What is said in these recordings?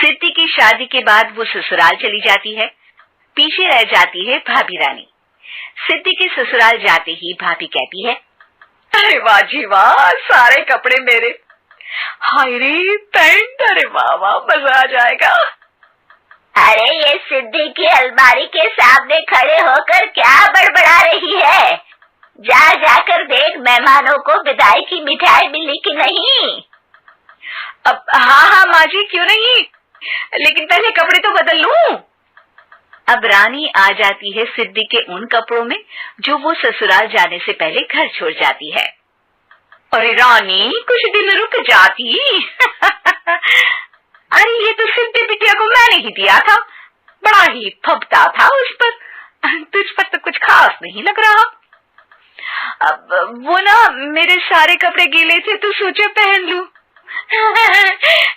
सिद्धि की शादी के बाद वो ससुराल चली जाती है। पीछे रह जाती है भाभी रानी। सिद्धि के ससुराल जाते ही भाभी कहती है, अरे वाह जी वाह, सारे कपड़े मेरे। हाय रे पैंट, अरे वाह वाह, मजा आ जाएगा। अरे ये सिद्धि की अलमारी के सामने खड़े होकर क्या बड़बड़ा रही है? जाकर देख मेहमानों को विदाई की मिठाई मिली कि नहीं। अब हाँ माँ जी, क्यों नहीं, लेकिन पहले कपड़े तो बदल लूं। अब रानी आ जाती है सिद्धि के उन कपड़ों में जो वो ससुराल जाने से पहले घर छोड़ जाती है। अरे रानी, कुछ दिन रुक जाती। अरे ये तो सिद्धि बिटिया को मैंने ही दिया था, बड़ा ही फबता था उस पर, तुझ पर तो कुछ खास नहीं लग रहा। अब वो ना मेरे सारे कपड़े गीले थे तो सोचा पहन लूं।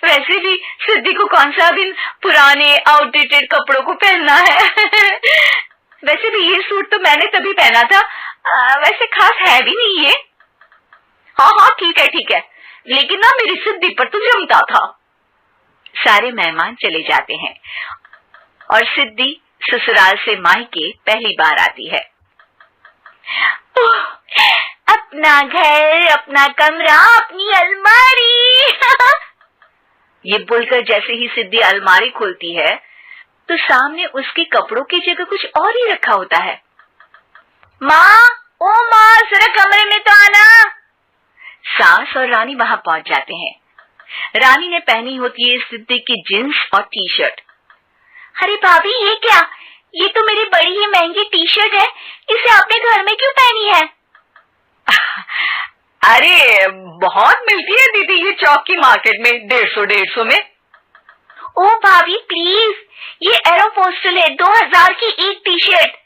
वैसे भी सिद्धि को कौन सा दिन पुराने आउटडेटेड कपड़ों को पहनना है। वैसे भी ये सूट तो मैंने तभी पहना था, वैसे खास है भी नहीं ये। हाँ ठीक है, लेकिन ना मेरी सिद्धि पर तो जमता था। सारे मेहमान चले जाते हैं और सिद्धि ससुराल से मायके पहली बार आती है। अपना घर, अपना कमरा, अपनी अलमारी। ये बोलकर जैसे ही सिद्धि अलमारी खोलती है तो सामने उसके कपड़ों की जगह कुछ और ही रखा होता है। माँ, ओ माँ, जरा कमरे में तो आना। सास और रानी वहां पहुंच जाते हैं। रानी ने पहनी होती है सिद्धि की जींस और टी शर्ट। अरे भाभी, ये क्या? ये तो मेरी बड़ी ही महंगी टी शर्ट है, इसे आपने घर में क्यों पहनी है? अरे बहुत मिलती है दीदी ये चौक की मार्केट में, 150 में। ओ भाभी प्लीज, ये एरोपोस्टल है, 2000 की एक टी शर्ट।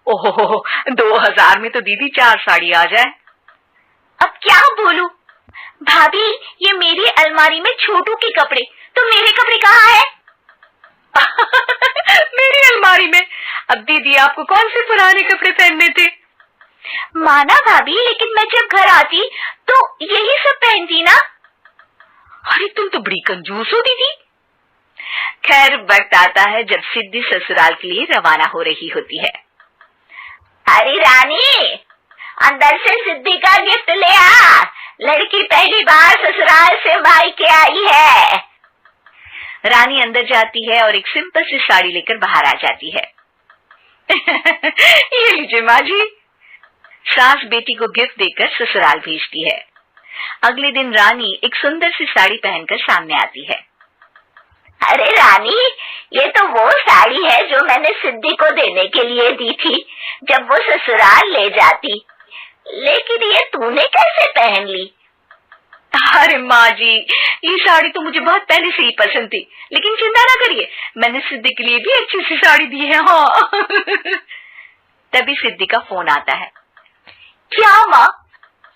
ओहो, 2000 में तो दीदी 4 साड़ी आ जाए। अब क्या बोलूं? भाभी, ये मेरी अलमारी में छोटू के कपड़े, तो मेरे कपड़े कहाँ है? मेरी अलमारी में? अब दीदी आपको कौन से पुराने कपड़े पहनने थे? माना भाभी, लेकिन मैं जब घर आती तो यही सब पहनती ना। अरे तुम तो बड़ी कंजूस हो दीदी। खैर वक्त आता है जब सिद्धि ससुराल के लिए रवाना हो रही होती है। अरे रानी, अंदर से सिद्धि का गिफ्ट ले आ, लड़की पहली बार ससुराल से मायके आई है। रानी अंदर जाती है और एक सिंपल सी साड़ी लेकर बाहर आ जाती है। ये लीजिए माँ जी। सास बेटी को गिफ्ट देकर ससुराल भेजती है। अगले दिन रानी एक सुंदर सी साड़ी पहनकर सामने आती है। अरे रानी, ये तो वो साड़ी है जो मैंने सिद्धि को देने के लिए दी थी जब वो ससुराल ले जाती, लेकिन ये तूने कैसे पहन ली? अरे माँ जी, ये साड़ी तो मुझे बहुत पहले से ही पसंद थी, लेकिन चिंता ना करिए, मैंने सिद्धि के लिए भी अच्छी सी साड़ी दी है। हाँ। तभी सिद्धि का फोन आता है। क्या माँ,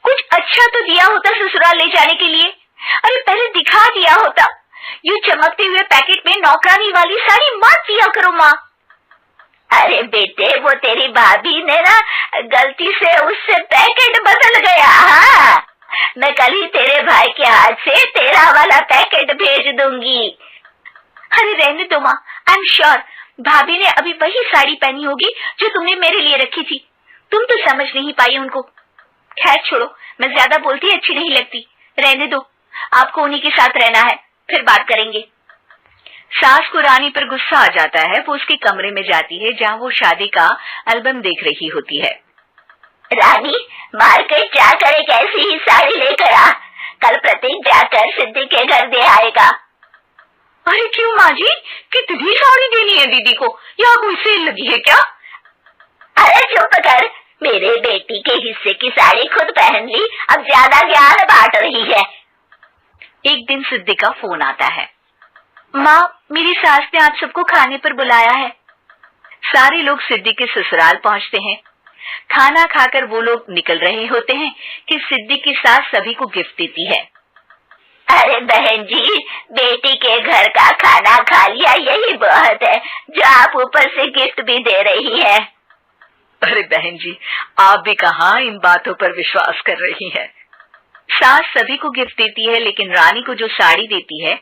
कुछ अच्छा तो दिया होता ससुराल ले जाने के लिए। अरे पहले दिखा दिया होता। यूं चमकते हुए पैकेट में नौकरानी वाली साड़ी मत दिया करो माँ। अरे बेटे, वो तेरी भाभी ने ना गलती से उससे पैकेट बदल गया। हाँ, मैं कल ही तेरे भाई के हाथ से तेरा वाला पैकेट भेज दूंगी। अरे रहने दो माँ, आई एम श्योर भाभी ने अभी वही साड़ी पहनी होगी जो तुमने मेरे लिए रखी थी। तुम तो समझ नहीं पाई उनको। खैर छोड़ो, मैं ज्यादा बोलती अच्छी नहीं लगती, रहने दो, आपको उन्हीं के साथ रहना है, फिर बात करेंगे। सास को रानी पर गुस्सा आ जाता है। वो उसके कमरे में जाती है जहाँ वो शादी का एल्बम देख रही होती है। रानी, मार्केट जाकर एक ऐसी ही साड़ी लेकर आ, कल प्रतीक जाकर सिद्धि के घर दे आएगा। अरे क्यों माँ जी, कितनी साड़ी देनी है दीदी को? यहाँ कोई सेल लगी है क्या? अरे चुप कर, मेरे बेटी के हिस्से की साड़ी खुद पहन ली, अब ज्यादा ज्ञान बांट रही है। एक दिन सिद्धि का फोन आता है। माँ, मेरी सास ने आप सबको खाने पर बुलाया है। सारे लोग सिद्धि के ससुराल पहुँचते हैं। खाना खाकर वो लोग निकल रहे होते हैं कि सिद्धि की सास सभी को गिफ्ट देती है। अरे बहन जी, बेटी के घर का खाना खा लिया, यही बहुत है जो आप ऊपर से गिफ्ट भी दे रही है। अरे बहन जी, आप भी कहाँ इन बातों पर विश्वास कर रही है। सास सभी को गिफ्ट देती है, लेकिन रानी को जो साड़ी देती है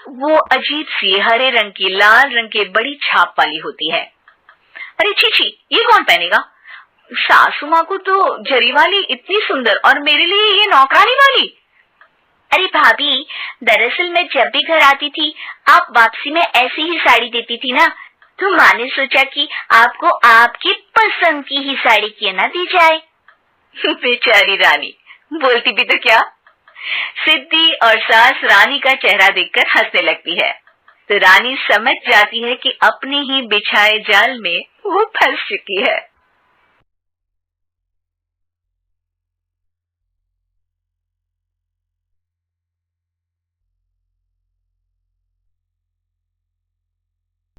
वो अजीब सी हरे रंग की लाल रंग के बड़ी छाप वाली होती है। अरे छी, ये कौन पहनेगा? सासू माँ को तो जरी वाली इतनी सुंदर और मेरे लिए ये नौकरानी वाली। अरे भाभी, दरअसल मैं जब भी घर आती थी आप वापसी में ऐसी ही साड़ी देती थी ना, तो माँ ने सोचा कि आपको आपकी पसंद की ही साड़ी क्यों ना दी जाए। बेचारी रानी, बोलती भी तो क्या। सिद्धि और सास रानी का चेहरा देखकर हंसने लगती है, तो रानी समझ जाती है कि अपने ही बिछाए जाल में वो फंस चुकी है।